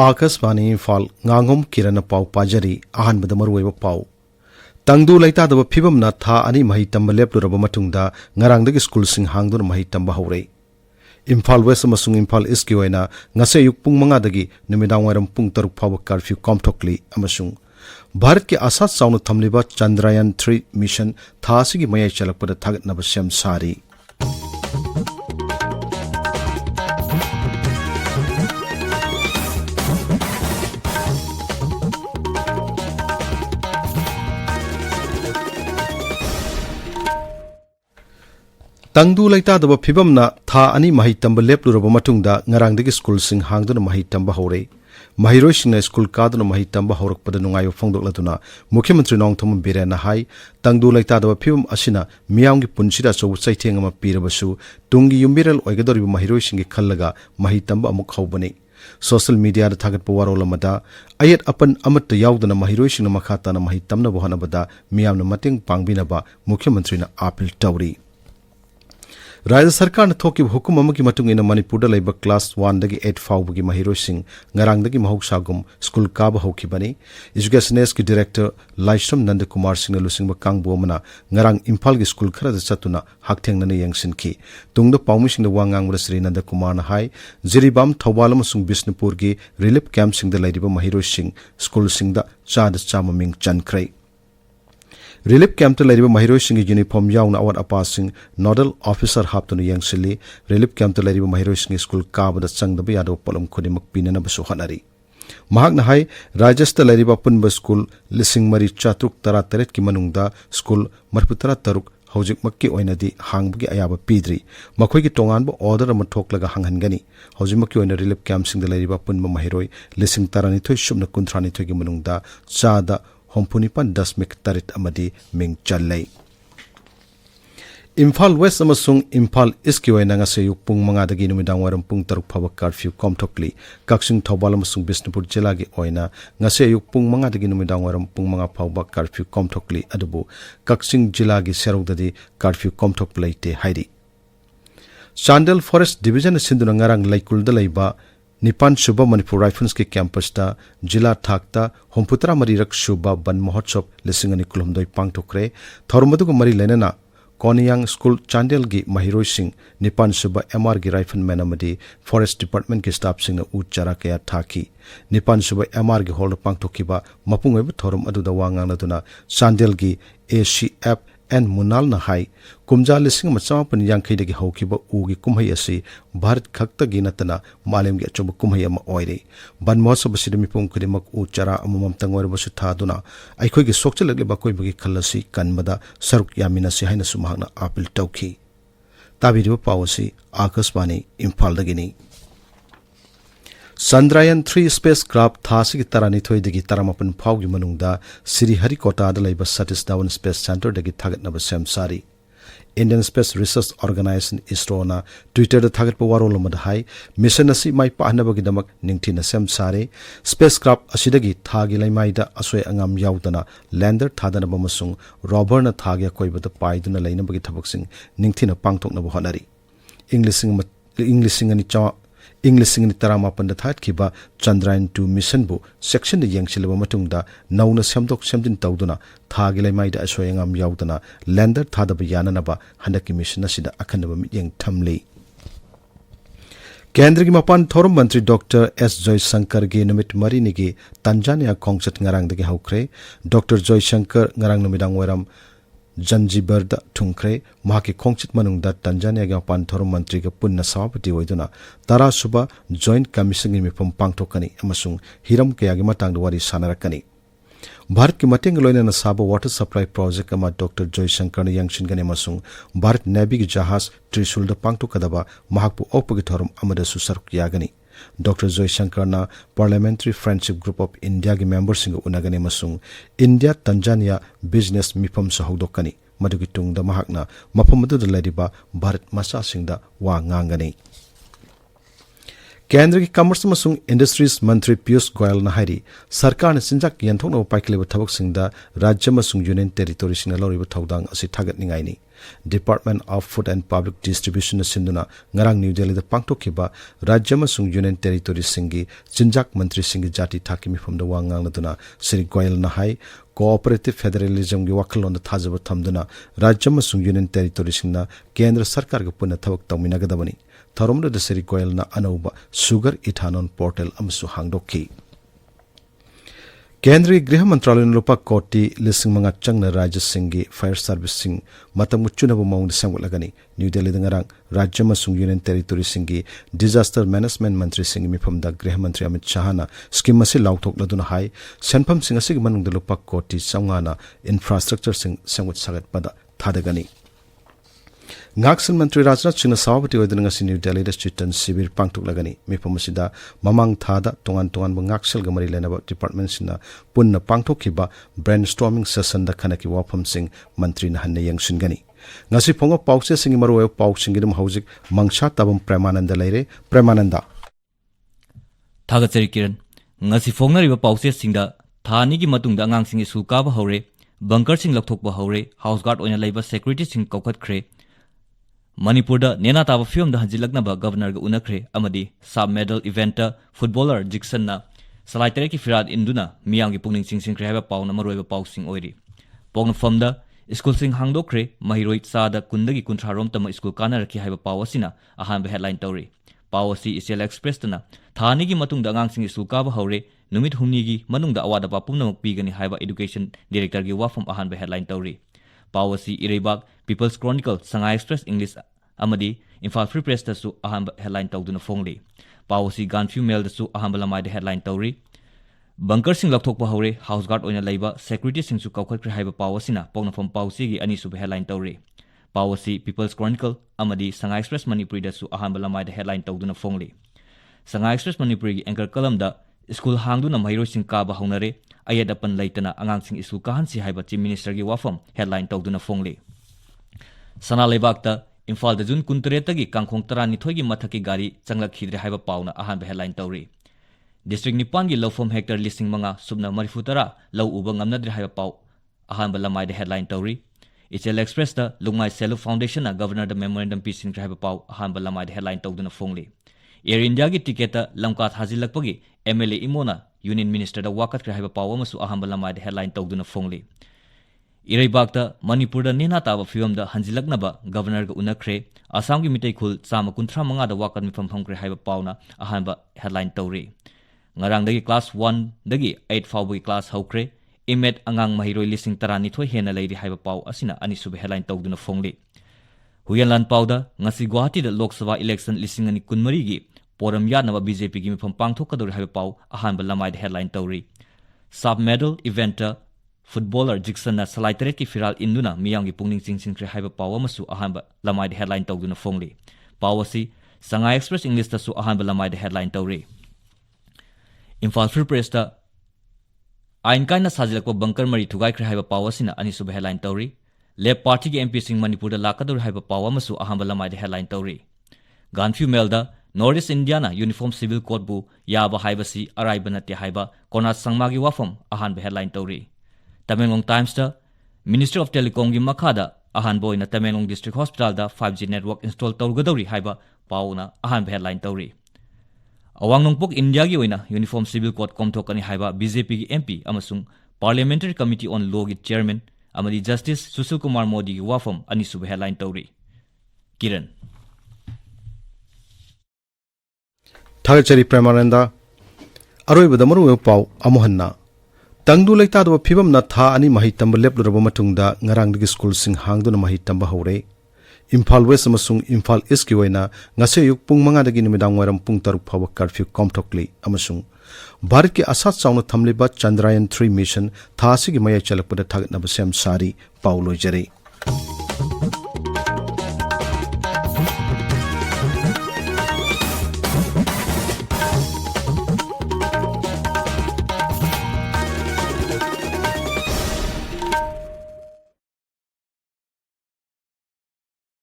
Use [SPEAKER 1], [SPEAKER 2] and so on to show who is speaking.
[SPEAKER 1] Akashvani Imphal nganghom Kiran pau pajari ahanbada maruweba pau tangdu laitadaba phibamna tha ani mahi tamba lepluraba matungda ngarangdagi school sing hangduna mahi tamba hore Imphal West amasung Imphal East ki oina ngase yuk pung 5 dagi numidang wairam pung 3 phawa curfew komthokli amasung Bharat ki asat saunu thamliba Chandrayaan 3 mission tha asigi mayai chalakpada thagatnaba sem sari Tangdu laitadaba phibamna tha ani mahi tamba lepluraba matungda ngarangdagi school sing hangduna mahi tamba hore mahiroi singna school kaduna mahi tamba horakpada nungayo phongdokladuna Mukhyamantri Nongthom Birena hai tangdu laitadaba phibam asina miyamgi punsida chaw chaithengama pirabasu tungi yumbiral oigadoriba mahiroi singi khallaga mahi tamba amuk haubani social media da thagatpa warolamada ayat apan amatta yaudana mahiroi singna makhatana mahi tamna bohanabada miyamna mateng pangbinaba Mukhyamantri na appeal tawri Rajya Sarkar na thoki hukum amaki matung ina Manipur da laiba class 1 dagi 8 faubagi mahiroi sing ngarang dagi mahogsagum school kaba hokibani Education ki director Laishram Nanda Kumar Singh na lusingba kangbo mana ngarang Imphal gi school khara da chatuna haktheng na yangsin ki tungda paumi sing da wangang mura Sri Nanda Kumar na hai Jiribam Thawbal amasung Bisnupur gi relief camp sing da laiba mahiroi sing school sing da cha da chama ming chankrai Relief camp to lariba mahiroi singi uniform yauna awat apa sing nodal officer haptunu yangsili relief camp to lariba mahiroi singi school kabada changdaba yado polom khodimak pinana basu hanari mahak na hai rajastha lariba punba school lising mari chatruk tara teret ki manungda school marputara taruk hojik makki oinadi hangbagi ayaba pidri makhoi ki tongan ba order ama thoklaga hanghangani hojik makki oina relief camp sing da lariba punba mahiroi lising tarani thoi subna kuntrani thoi ki manungda chada Hompunipan dasmik tarit amadi ming chalai. Imphal West amasung Imphal East ki waina ngase yuk pung 5 dagi numidang waram pung 3 phawa curfew komthokli Kaksing Thawbal amasung Bisnupur jila gi oina ngase yuk pung 5 dagi numidang waram pung 5 phawa curfew komthokli adubu Kaksing jila gi serugdadi curfew komthoklaite hairi Chandel Forest Division sinduna ngarang laikul da laiba Nipan Shubha Manipur Rifles ke campus ta jila thakta Homputra Marirak Shubha Ban Mahotsav lisingani kulumdoi pangthokre thormadu ko mari lenana Koniyang School Chandel gi mahiroi sing Nipan Shubha MR gi rifleman amadi Forest Department ke staff sing na uchara kaya thaki Nipan Shubha MR gi hold pangthokiba mapungoi bu thorum adu da wangang laduna Chandel gi ACF and Munal na hai kumja lising machapan yangkhai dagi haukiba ugi kumhai asi Bharat khakta gi natana malem gi achoba kumhai ama oire ban mohsab sidami pum khodimak u chara amamam tangwar basu thaduna aikhoi gi sokchalagle ba koi bagi khalasi kanmada saruk yamina si haina sumahna appeal tawki tabiri pawasi Akashvani Imphal dagini Chandrayaan 3 spacecraft thasigi tarani thoi dagi taramapan phawgi manungda Sri Harikota da laiba Satish Dhawan Space Center dagi thagatnaba sem sari Indian Space Research Organization ISRO na Twitter da thagatpa warolomada hai mission asi mai pahnabagi damak ningthina sem sari spacecraft asidagi thagi laimaida asoi angam yaudana lander thadanaba masung rover na thagi koibada paiduna lainabagi thabaksing ningthina pangthoknaba honari English ni taramapan da that kiba Chandrayaan 2 mission bu section da yangsilaba matungda nauna semdok semdin tawduna thagi laimai da asoyangam yaudana lander thadaba yananaba handaki mission asida akhanaba mityang thamli Kendra ki mapan thorum mantri Dr. S. Joysankar gi numit marini gi Tanzania khongchat ngarang dagi haukre Dr. Joysankar ngarang numidang waram Zanzibar da thungkre mahaki khongchit manungda Tanzania ga pan thorum mantri ga punna sabapati oiduna tara suba joint commission ni mipam pangthokani amasung hiram kaya gi matang wari sanarakani Bharat ki mateng loina na saba water supply project ama Dr. Joysankar ni yangshin gani amasung Bharat Navy gi jahaz Trishul da pangthokadaba mahakpu opagi thorum amada susaruk yagani Dr. Joysankar na Parliamentary Friendship Group of India gi members sing unagani masung India Tanzania business mifam sahodokani madugi tungda mahakna mafam adu ladiba Bharat masa singda wa ngangani केंद्र की commerce अमसुंग industries मंत्री पीयूष गोयल ना हाइरी सरकार ने सिंजाक यंथोकना पाइखलेब थबक सिंगदा राज्य अमसुंग union territory सिंगना लौरिब थौदांग असि थागतनिंगाइनी department of food and public distribution सिंधुना ngarang न्यू दिल्ली दा पांगथोखिबा राज्य अमसुंग यूनियन टेरिटोरी सिंगी चिंजाक मंत्री सिंगी जाति थाकी मिफमदा वा ngangnaduna श्री गोयल ना हाई कोऑपरेटिव फेडरलिज्म की वखलों थाजब थमदुना राज्य अमसुंग यूनियन टेरिटोरी सिंगना केंद्र सरकार के पुनः थबक तौमिनगदबनी थरोमद श्री गोयल ना अनौबा शुगर इथानॉल पोर्टल अमसु हांगदोखी केंद्रीय गृह मंत्रालय ने लुपा कोटी लिसिंग मंगा चंगना राज्य सिंगी फायर सर्विस सिंग मतम चुनब मौंग संगलगनी न्यू दिल्ली दंगरांग राज्य मसुंग यूनियन टेरिटोरी सिंगी डिजास्टर मैनेजमेंट मंत्री सिंग मिफमदा गृह मंत्री अमित शाहना स्कीम असे लाउथोकलदुना हाई सेनफम सिंग असे मनुंग लुपा कोटी संगाना इंफ्रास्ट्रक्चर सिंग संगुत सागत पदा थादगनी Ngaksan Mantri Rajnath Singh Sawabati Oidana new Delhi दा चिटन शिविर पांगथोकलगनी मिफमसिदा ममांग थादा तोंगान ngaksil gamari lenaba department sina punna pangthokhiba brainstorming session da khanaki wafam sing mantri na hanne yangsingani ngasi phonga pause singi maroy pau singidum haujik mangsha tabam Premananda leire Premananda
[SPEAKER 2] Thagachari Kiran ngasi phongna riba pause singda thani gi matungda angang sing isu ka ba hore bunker sing lokthokba hore house guard oina leiba security sing kokhat khre Manipur da nena taba film da hanjilaknaba governor ga unakre amadi sub medal eventer footballer Jixon na salaitere ki firad induna miyang gi pungning sing khre haba pauna maroiba pau sing oiri pong fam da school sing hangdokre mahiroi sa da kundagi kunthrarom tama school kana rakhi haba pau asina ahan ba headline tori pau asi isel express na thani gi matung da ngang sing school ka ba haure numit humni gi manung da awada pa pumnamok pigani haba education director gi wafam ahan ba headline tori Pawasi Irebak People's Chronicle Shanghai Express English amadi Imphal Free Press da su ahamba headline tawduna phongli Pawasi Ganfu Mail da su ahamba lamai da headline tawri Bunker sing lokthokpa hore house guard oina leiba security sing su kawkhat kre haiba pawasina pawna from Pawasi gi ani su headline tawri Pawasi People's Chronicle amadi Shanghai Express Manipuri da su ahamba lamai da headline tawduna phongli Shanghai Express Manipuri gi anchor column da school hangduna mahiro sing ka ba haunare ayada pan laitana angang sing isu kahan si haiba chief minister gi wafam headline tawduna phongli sana lebak ta Imphal da jun kuntreta gi kangkhong tara ni thoi gi mathaki gari changlak khidre haiba pauna ahan headline tawri district nipan gi lawfom hector listing manga subna marifutara law uba ngamnadre haiba pau ahan lamai da headline tawri HL Express da Lungmai Selu Foundation na governor da memorandum piecing haiba pau ahan lamai da headline tawduna phongli Air India gi ticket lamkat hazilakpagi MLA imona Union Minister da wakat kre haiba pawa masu ahamba lamai da headline tawduna phongli Ireibak da Manipur da nena taba film da hanjilaknaba governor ga unakre Assam gi mitai khul chama kunthra manga da wakat mifam phangkre haiba pawna ahamba headline tawri ngarang dagi class 1 dagi 8 fawbi class haukre imet angang mahiroi lising tarani thoi hena leiri haiba paw asina ani sub headline tawduna phongli Huyanlan pawda ngasi Guwahati da Lok Sabha election lising ani kunmari gi Poram Yadnaba BJP gi mifam pangthokadori haiba paw ahanba lamai da headline tawri sub medal eventer footballer Jixon na salaitere ki firal induna miyang gi pungning sing khre haiba paw amasu ahanba lamai da headline tawduna phongli pawasi Shanghai Express English ta su ahanba lamai da headline tawri Imphal Free Press ta ain kaina sajilakpa bunker mari thugai khre haiba pawasina ani sub headline tawri Left Party ki MP sing Manipur da lakador haiba paw amasu ahanba lamai da headline tawri Ganfu Mail da Northeast India na Uniform Civil Code bu yaba haibasi araiba nate haiba kona sangmagi wafam ahan be headline tawri Tamenglong Times da Ministry of Telecom gi makhada ahan boy na Tamenglong District Hospital da 5G network install tawgadori haiba pauna ahan be headline tawri Awangnongpok India gi oina Uniform Civil Code komthokani haiba BJP gi MP amasung Parliamentary Committee on Law gi Chairman amadi Justice Sushil Kumar Modi gi wafam ani sub headline tawri Kiran
[SPEAKER 1] Thagachari Premananda Aroibada maru pau amohanna Tangdu laitadaba phibam na tha ani mahi tamba lepluraba matungda ngarang digi school sing hangduna mahi tamba hore Imphal West amasung Imphal East ki waina ngase yuk pung manga dagi nimidang waram pung taruk phawa curfew komthokli amasung Bharat ki asat chauna thamliba Chandrayaan 3 mission tha asigi maya chalakpada thagatnaba sem sari pauloi jare